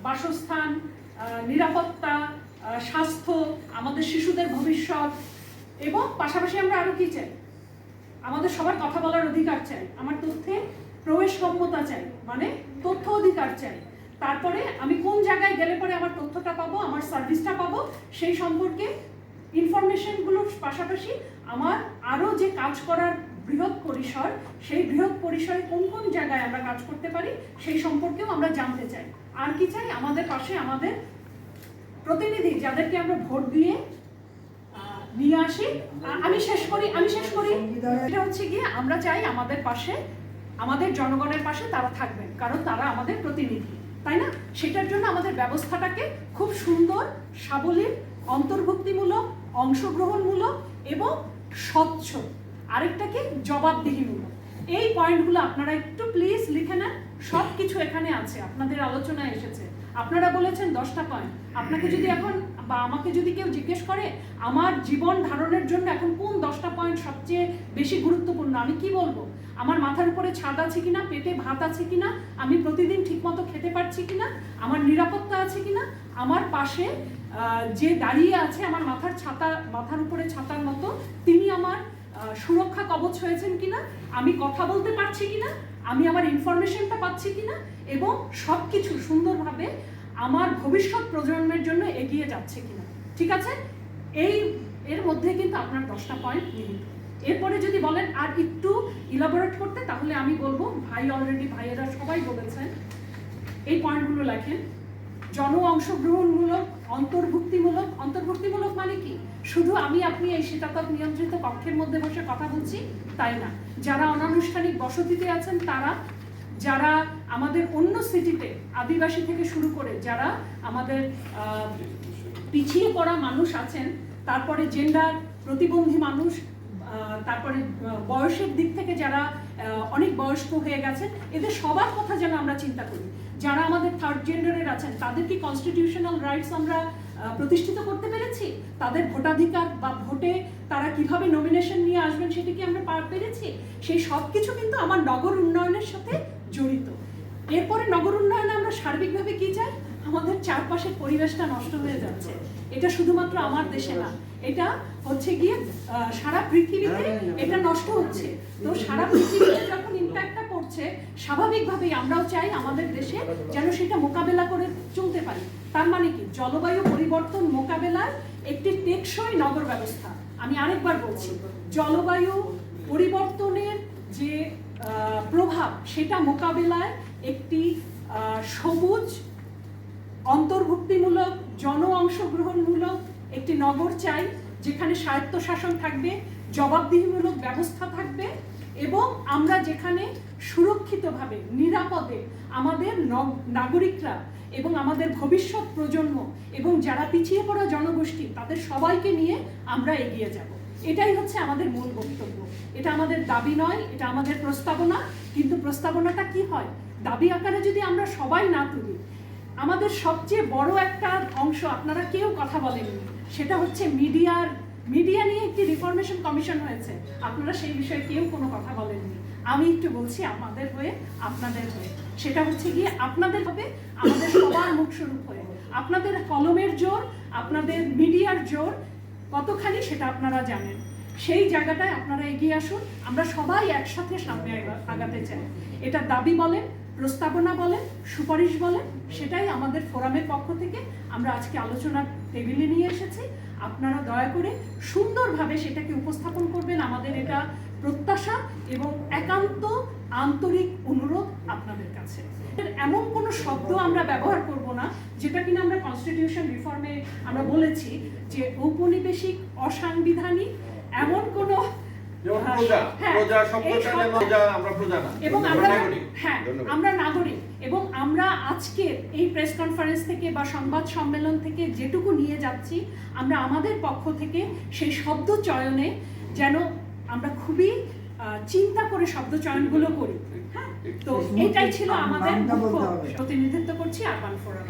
বাসস্থান, নিরাপত্তা, স্বাস্থ্য, আমাদের শিশুদের ভবিষ্যৎ, এবং পাশাপাশি আমরা আরো কি চাই? আমাদের সবার কথা বলার অধিকার চাই, আমার তথ্যে প্রবেশ ক্ষমতা চাই, মানে তথ্য অধিকার চাই। তারপরে আমি কোন জায়গায় গেলে পরে আমার তথ্যটা পাবো, আমার সার্ভিসটা পাবো, সেই সম্পর্কে ইনফরমেশনগুলোর পাশাপাশি আমার আরো যে কাজ করার বৃহৎ পরিসর, সেই বৃহৎ পরিসরে কোন কোন জায়গায় আমরা কাজ করতে পারি সেই সম্পর্কেও আমরা জানতে চাই। আর কি চাই? আমাদের পাশে আমাদের প্রতিনিধি যাদেরকে আমরা ভোট দিয়ে নিয়ে আসি। আমি শেষ করি এটা হচ্ছে গিয়ে আমরা চাই আমাদের পাশে, আমাদের জনগণের পাশে তারা থাকবেন, কারণ তারা আমাদের প্রতিনিধি, তাই না? সেটার জন্য আমাদের ব্যবস্থাটাকে খুব সুন্দর, সাবলীল, অন্তর্ভুক্তিমূলক, অংশগ্রহণমূলক এবং স্বচ্ছ, আরেকটাকে জবাবদিহিমূলক। এই পয়েন্টগুলো আপনারা একটু প্লিজ লিখে নেন। সব কিছু এখানে আছে, আপনাদের আলোচনায় এসেছে। আপনারা বলেছেন 10টা পয়েন্ট। আপনাকে যদি এখন বা আমাকে যদি কেউ জিজ্ঞেস করে আমার জীবন ধারণের জন্য এখন কোন 10টা পয়েন্ট সবচেয়ে বেশি গুরুত্বপূর্ণ, আমি কি বলবো? আমার মাথার উপরে ছাদ আছে কিনা, পেটে ভাত আছে কিনা, আমি প্রতিদিন ঠিকমতো খেতে পারছি কিনা, আমার নিরাপত্তা আছে কিনা, আমার পাশে যে দাঁড়িয়ে আছে আমার মাথার উপরে ছাতার মতো, তিনি আমার সুরক্ষা কবচ হয়েছেন কিনা, আমি কথা বলতে পারছি কিনা, আমি আমার ইনফরমেশনটা পাচ্ছি কিনা, এবং সবকিছু সুন্দরভাবে আমার ভবিষ্যৎ প্রজন্মের জন্য এগিয়ে যাচ্ছে কিনা। ঠিক আছে? এর মধ্যে কিন্তু আপনার 10টা পয়েন্ট নিহিত। এরপরে যদি বলেন আর একটু ইলাবোরেট করতে, তাহলে আমি বলবো ভাইয়েরা সবাই বলেছেন, এই পয়েন্টগুলো লেখেন। জন অংশগ্রহণমূলক, অন্তর্ভুক্তিমূলক মানে কি? শুধু আমি আপনি এই শীতাতপ নিয়ন্ত্রিত কক্ষের মধ্যে বসে কথা বলছি তাই না। যারা অনানুষ্ঠানিক বসতিতে আছেন তারা, যারা আমাদের অন্য সিটিতে আদিবাসী থেকে শুরু করে যারা আমাদের পিছিয়ে পড়া মানুষ আছেন, তারপরে জেন্ডার প্রতিবন্ধী মানুষ, তারপরে বয়সের দিক থেকে যারা অনেক বয়স্ক হয়ে গেছেন, এদের সবার কথা যেন আমরা চিন্তা করি। যারা আমাদের থার্ড জেন্ডারের আছেন তাদের কি কনস্টিটিউশনাল রাইটস আমরা প্রতিষ্ঠিত করতে পেরেছি? তাদের ভোটাধিকার বা ভোটে তারা কিভাবে নমিনেশন নিয়ে আসবেন সেটা কি আমরা পেরেছি? সেই সব কিছু কিন্তু আমার নগর উন্নয়নের সাথে জড়িত। এরপরে নগর উন্নয়নে আমরা সার্বিকভাবে কি চাই? আমাদের চারপাশের পরিবেশটা নষ্ট হয়ে যাচ্ছে। এটা শুধুমাত্র আমার দেশে না, এটা হচ্ছে গিয়ে সারা পৃথিবীতে এটা নষ্ট হচ্ছে। তো সারা পৃথিবীতে যখন ইম্প্যাক্টটা পড়ছে, স্বাভাবিকভাবেই আমরাও চাই আমাদের দেশে যেন সেটা মোকাবেলা করে চলতে পারি। তার মানে কি? জলবায়ু পরিবর্তন মোকাবেলার একটি টেকসই নগর ব্যবস্থা। আমি আরেকবার বলছি, জলবায়ু পরিবর্তনের যে প্রভাব সেটা মোকাবেলায় একটি সবুজ, অন্তর্ভুক্তিমূলক, জন অংশগ্রহণমূলক একটি নগর চাই, যেখানে স্বায়ত্তশাসন থাকবে, জবাবদিহিমূলক ব্যবস্থা থাকবে, এবং আমরা যেখানে সুরক্ষিতভাবে, নিরাপদে আমাদের নাগরিকরা এবং আমাদের ভবিষ্যৎ প্রজন্ম এবং যারা পিছিয়ে পড়া জনগোষ্ঠী তাদের সবাইকে নিয়ে আমরা এগিয়ে যাব। এটাই হচ্ছে আমাদের মূল বক্তব্য। এটা আমাদের দাবি নয়, এটা আমাদের প্রস্তাবনা। কিন্তু প্রস্তাবনাটা কি হয়? দাবি আকারে যদি আমরা সবাই না তুলি, আমাদের সবচেয়ে বড় একটা অংশ আপনারা কেউ কথা বলেননি, সেটা হচ্ছে মিডিয়া নিয়ে একটি রিফরমেশন কমিশন হয়েছে, আপনারা সেই বিষয়ে কেউ কোনো কথা বলেননি। আমি একটু বলছি আমাদের হয়ে, আপনাদের হয়ে। সেটা হচ্ছে গিয়ে আপনাদের হবে, আমাদের সবার মুখস্বরূপ হয়ে। আপনাদের কলমের জোর, আপনাদের মিডিয়ার জোর কতখানি সেটা আপনারা জানেন। সেই জায়গাটায় আপনারা এগিয়ে আসুন, আমরা সবাই একসাথে সামনে আগাতে চাই। এটা দাবি বলেন, প্রস্তাবনা বলেন, সুপারিশ বলেন, সেটাই আমাদের ফোরামের পক্ষ থেকে আমরা আজকে আলোচনার টেবিলে নিয়ে এসেছি। আপনারা দয়া করে সুন্দরভাবে সেটাকে উপস্থাপন করবেন, আমাদের এটা প্রত্যাশা এবং একান্ত আন্তরিক অনুরোধ আপনাদের কাছে। এমন কোনো শব্দ আমরা ব্যবহার করব না যেটা কিনা আমরা কনস্টিটিউশন রিফর্মে আমরা বলেছি যে ঔপনিবেশিক, অসাংবিধানিক, এমন কোনো আমরা নাগরিক, এবং আমরা আজকের এই প্রেস কনফারেন্স থেকে বা সংবাদ সম্মেলন থেকে যেটুকু নিয়ে যাচ্ছি, আমরা আমাদের পক্ষ থেকে সেই শব্দ চয়নে যেন আমরা খুবই চিন্তা করে শব্দ চয়নগুলো করি। হ্যাঁ, তো এটাই ছিল আমাদের প্রতিনিধিত্ব করছি আরবান ফোরাম।